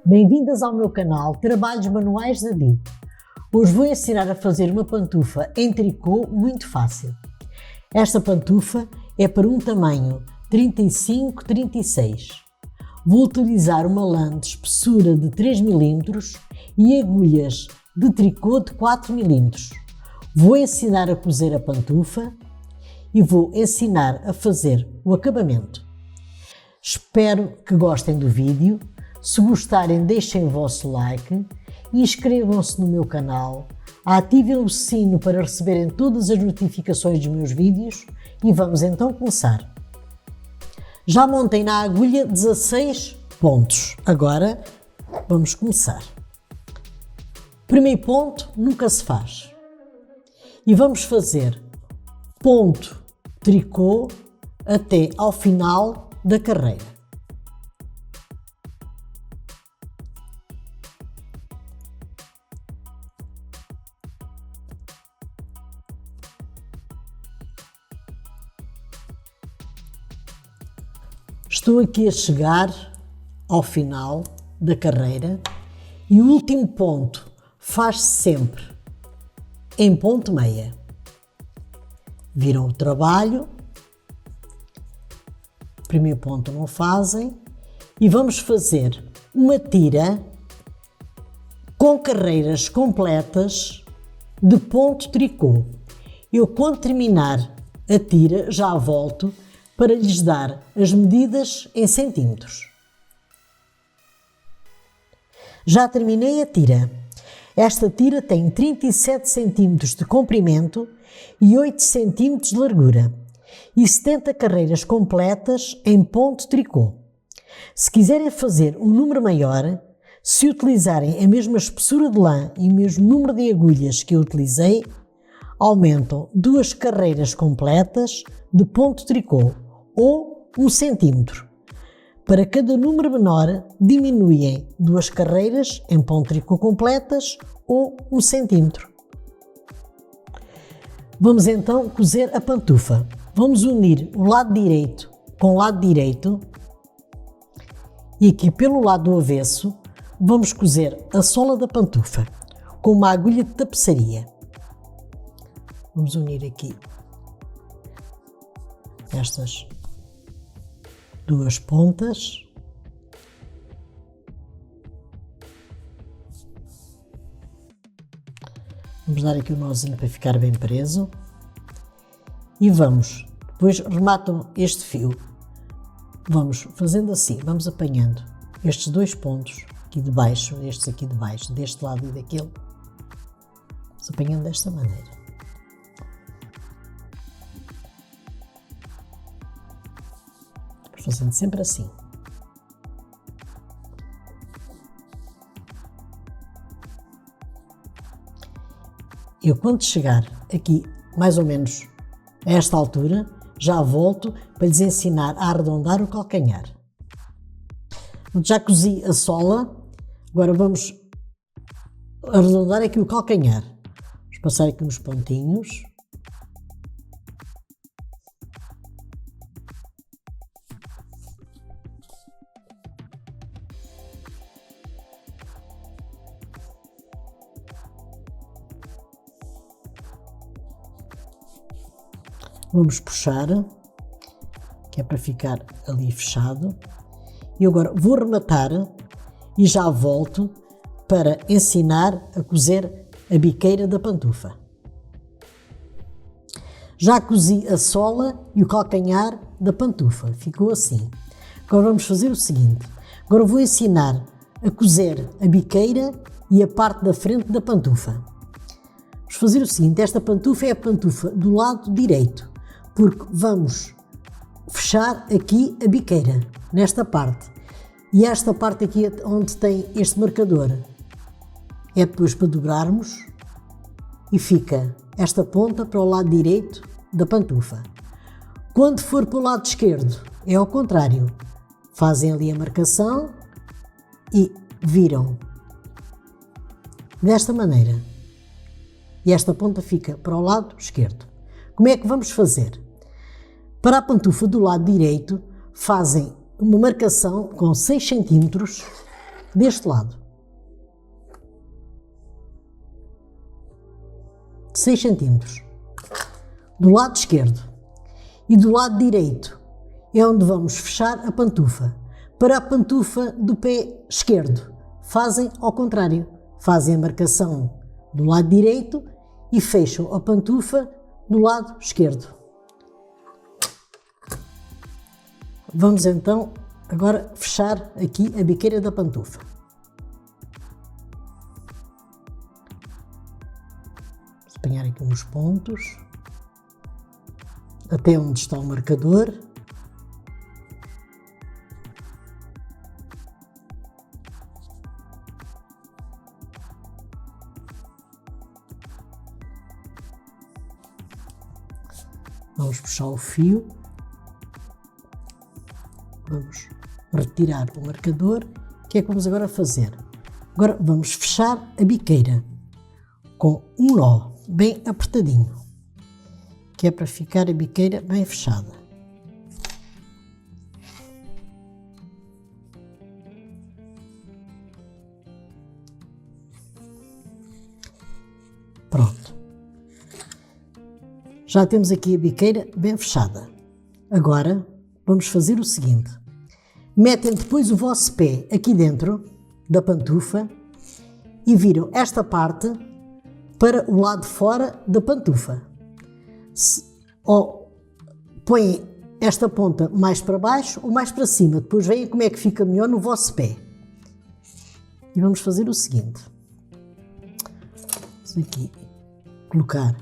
Bem-vindas ao meu canal Trabalhos Manuais da Di. Hoje vou ensinar a fazer uma pantufa em tricô muito fácil. Esta pantufa é para um tamanho 35-36. Vou utilizar uma lã de espessura de 3 mm e agulhas de tricô de 4 mm. Vou ensinar a cozer a pantufa e vou ensinar a fazer o acabamento. Espero que gostem do vídeo. Se gostarem, deixem o vosso like, inscrevam-se no meu canal, ativem o sino para receberem todas as notificações dos meus vídeos e vamos então começar. Já montei na agulha 16 pontos, agora vamos começar. Primeiro ponto nunca se faz e vamos fazer ponto tricô até ao final da carreira. Estou aqui a chegar ao final da carreira e o último ponto faz-se sempre em ponto meia. Viram o trabalho, primeiro ponto não fazem e vamos fazer uma tira com carreiras completas de ponto tricô. Eu, quando terminar a tira, já volto para lhes dar as medidas em centímetros. Já terminei a tira. Esta tira tem 37 centímetros de comprimento e 8 centímetros de largura e 70 carreiras completas em ponto tricô. Se quiserem fazer um número maior, se utilizarem a mesma espessura de lã e o mesmo número de agulhas que eu utilizei, aumentam 2 carreiras completas de ponto tricô ou 1 centímetro. Para cada número menor, diminuem 2 carreiras em ponto tricô completas ou 1 centímetro. Vamos então cozer a pantufa. Vamos unir o lado direito com o lado direito e aqui pelo lado do avesso vamos cozer a sola da pantufa com uma agulha de tapeçaria. Vamos unir aqui estas 2 pontas. Vamos dar aqui um nozinho para ficar bem preso. E vamos, depois rematam este fio. Vamos fazendo assim, vamos apanhando estes 2 pontos aqui de baixo, estes aqui de baixo, deste lado e daquele. Vamos apanhando desta maneira. Fazendo sempre assim. Eu, quando chegar aqui, mais ou menos a esta altura, já volto para lhes ensinar a arredondar o calcanhar. Já cozi a sola, agora vamos arredondar aqui o calcanhar. Vamos passar aqui uns pontinhos. Vamos puxar, que é para ficar ali fechado. E agora vou rematar e já volto para ensinar a cozer a biqueira da pantufa. Já cozi a sola e o calcanhar da pantufa, ficou assim. Agora vamos fazer o seguinte, agora vou ensinar a cozer a biqueira e a parte da frente da pantufa. Vamos fazer o seguinte, esta pantufa é a pantufa do lado direito, porque vamos fechar aqui a biqueira, nesta parte. E esta parte aqui onde tem este marcador é depois para dobrarmos e fica esta ponta para o lado direito da pantufa. Quando for para o lado esquerdo, é ao contrário. Fazem ali a marcação e viram desta maneira. E esta ponta fica para o lado esquerdo. Como é que vamos fazer? Para a pantufa do lado direito, fazem uma marcação com 6 cm deste lado. 6 centímetros. Do lado esquerdo. E do lado direito é onde vamos fechar a pantufa. Para a pantufa do pé esquerdo, fazem ao contrário. Fazem a marcação do lado direito e fecham a pantufa do lado esquerdo. Vamos então agora fechar aqui a biqueira da pantufa. Vamos apanhar aqui uns pontos até onde está o marcador. Vamos puxar o fio. Vamos retirar o marcador. O que é que vamos agora fazer? Agora vamos fechar a biqueira com um nó bem apertadinho, que é para ficar a biqueira bem fechada. Pronto. Já temos aqui a biqueira bem fechada. Agora vamos fazer o seguinte. Metem depois o vosso pé aqui dentro da pantufa e viram esta parte para o lado de fora da pantufa. Ou põem esta ponta mais para baixo ou mais para cima. Depois veem como é que fica melhor no vosso pé. E vamos fazer o seguinte. Vamos aqui colocar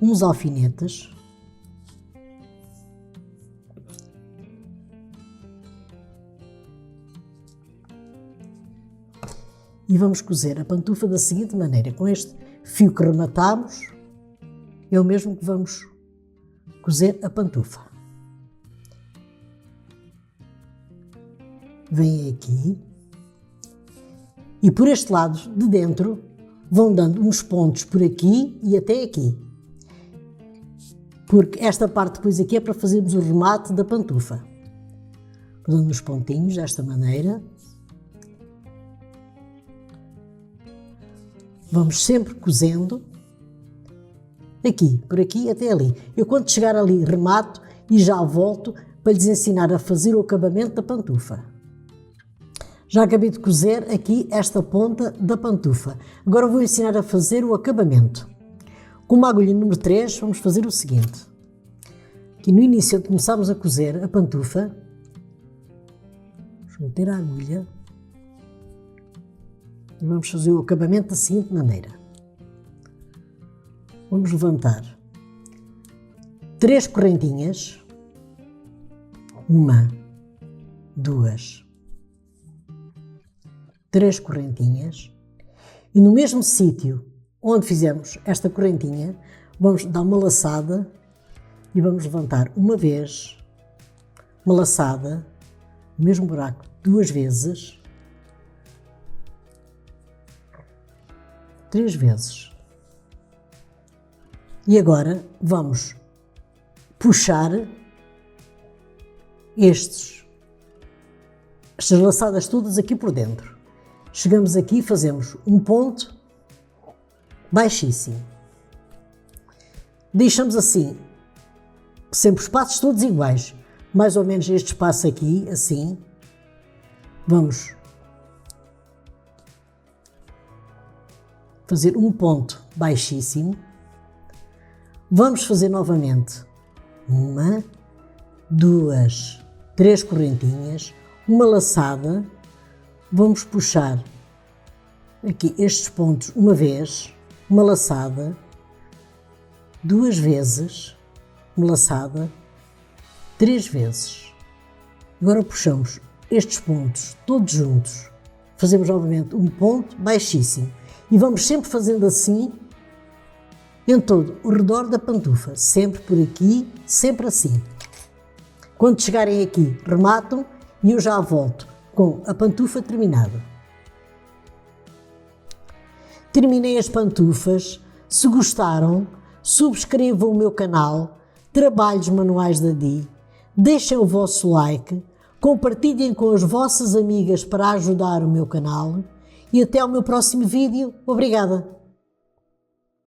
uns alfinetes. E vamos cozer a pantufa da seguinte maneira. Com este fio que rematamos, é o mesmo que vamos cozer a pantufa. Vêm aqui e por este lado de dentro vão dando uns pontos por aqui e até aqui. Porque esta parte depois aqui é para fazermos o remate da pantufa. Dando os pontinhos desta maneira. Vamos sempre cozendo, aqui, por aqui até ali. Eu quando chegar ali remato e já volto para lhes ensinar a fazer o acabamento da pantufa. Já acabei de cozer aqui esta ponta da pantufa. Agora vou ensinar a fazer o acabamento. Com uma agulha número 3 vamos fazer o seguinte. Aqui no início onde começamos a cozer a pantufa, vamos meter a agulha. E vamos fazer o acabamento da seguinte maneira. Vamos levantar 3 correntinhas. 1, 2, 3 correntinhas. E no mesmo sítio onde fizemos esta correntinha, vamos dar uma laçada e vamos levantar uma vez, uma laçada, no mesmo buraco 2 vezes, 3 vezes. E agora vamos puxar estas laçadas todas aqui por dentro. Chegamos aqui e fazemos um ponto baixíssimo. Deixamos assim, sempre os passos todos iguais, mais ou menos este espaço aqui, assim. Vamos fazer um ponto baixíssimo. Vamos fazer novamente 1, 2, 3 correntinhas, uma laçada. Vamos puxar aqui estes pontos uma vez, uma laçada, 2 vezes, uma laçada, 3 vezes. Agora puxamos estes pontos todos juntos, fazemos novamente um ponto baixíssimo e vamos sempre fazendo assim em todo o redor da pantufa, sempre por aqui, sempre assim. Quando chegarem aqui, rematam e eu já volto com a pantufa terminada. Terminei as pantufas. Se gostaram, subscrevam o meu canal Trabalhos Manuais da Di, deixem o vosso like, Compartilhem com as vossas amigas para ajudar o meu canal e até ao meu próximo vídeo. Obrigada!